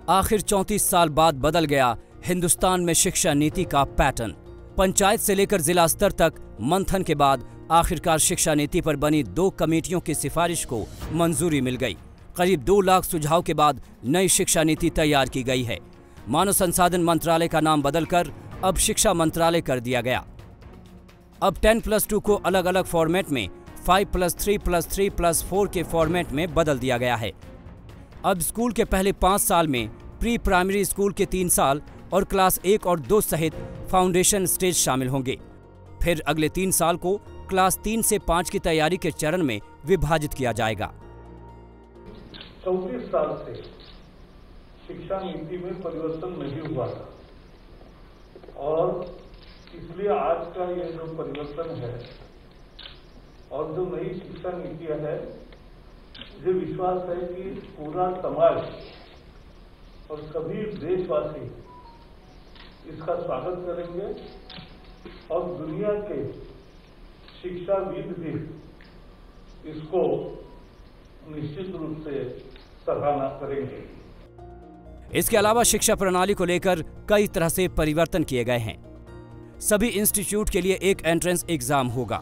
आखिर 34 साल बाद बदल गया हिंदुस्तान में शिक्षा नीति का पैटर्न। पंचायत से लेकर जिला स्तर तक मंथन के बाद आखिरकार शिक्षा नीति पर बनी 2 कमेटियों की सिफारिश को मंजूरी मिल गई। करीब 2 लाख सुझाव के बाद नई शिक्षा नीति तैयार की गई है। मानव संसाधन मंत्रालय का नाम बदलकर अब शिक्षा मंत्रालय कर दिया गया। अब 10+2 को अलग अलग फॉर्मेट में 5+3+3+4 के फॉर्मेट में बदल दिया गया है। अब स्कूल के पहले 5 साल में प्री प्राइमरी स्कूल के 3 साल और क्लास 1 और 2 सहित फाउंडेशन स्टेज शामिल होंगे। फिर अगले 3 साल को क्लास 3 से 5 की तैयारी के चरण में विभाजित किया जाएगा। 34 साल से शिक्षा नीति में परिवर्तन नहीं हुआ था और इसलिए आज का ये जो परिवर्तन है और जो नई शिक्षा नीति है, मुझे विश्वास है कि पूरा समाज और सभी देशवासी इसका स्वागत करेंगे और दुनिया के शिक्षाविद भी इसको निश्चित रूप से सराहना करेंगे। इसके अलावा शिक्षा प्रणाली को लेकर कई तरह से परिवर्तन किए गए हैं। सभी इंस्टीट्यूट के लिए एक एंट्रेंस एग्जाम होगा।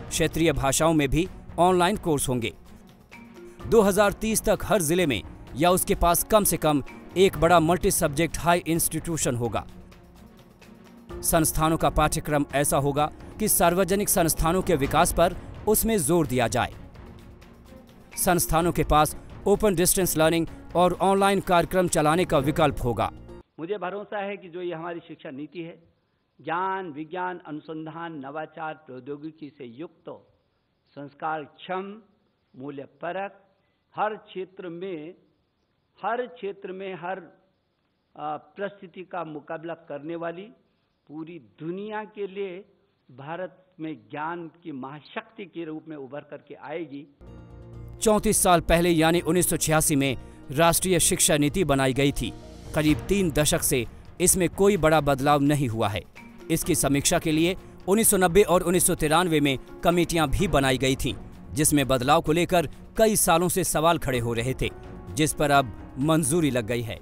क्षेत्रीय भाषाओं में भी ऑनलाइन कोर्स होंगे। 2030 तक हर जिले में या उसके पास कम से कम एक बड़ा मल्टी सब्जेक्ट हाई इंस्टीट्यूशन होगा। संस्थानों का पाठ्यक्रम ऐसा होगा कि सार्वजनिक संस्थानों के विकास पर उसमें जोर दिया जाए। संस्थानों के पास ओपन डिस्टेंस लर्निंग और ऑनलाइन कार्यक्रम चलाने का विकल्प होगा। मुझे भरोसा है कि जो ये हमारी शिक्षा नीति है, ज्ञान, विज्ञान, अनुसंधान, नवाचार, प्रौद्योगिकी से युक्त, संस्कार क्षम, मूल्य परक, हर क्षेत्र में हर परिस्थिति का मुकाबला करने वाली, पूरी दुनिया के लिए भारत में ज्ञान की महाशक्ति के रूप में उभर करके आएगी। 34 साल पहले यानी 1986 में राष्ट्रीय शिक्षा नीति बनाई गई थी। करीब 3 दशक से इसमें कोई बड़ा बदलाव नहीं हुआ है। इसकी समीक्षा के लिए 1990 और 1993 में कमेटियां भी बनाई गई थीं, जिसमें बदलाव को लेकर कई सालों से सवाल खड़े हो रहे थे, जिस पर अब मंजूरी लग गई है।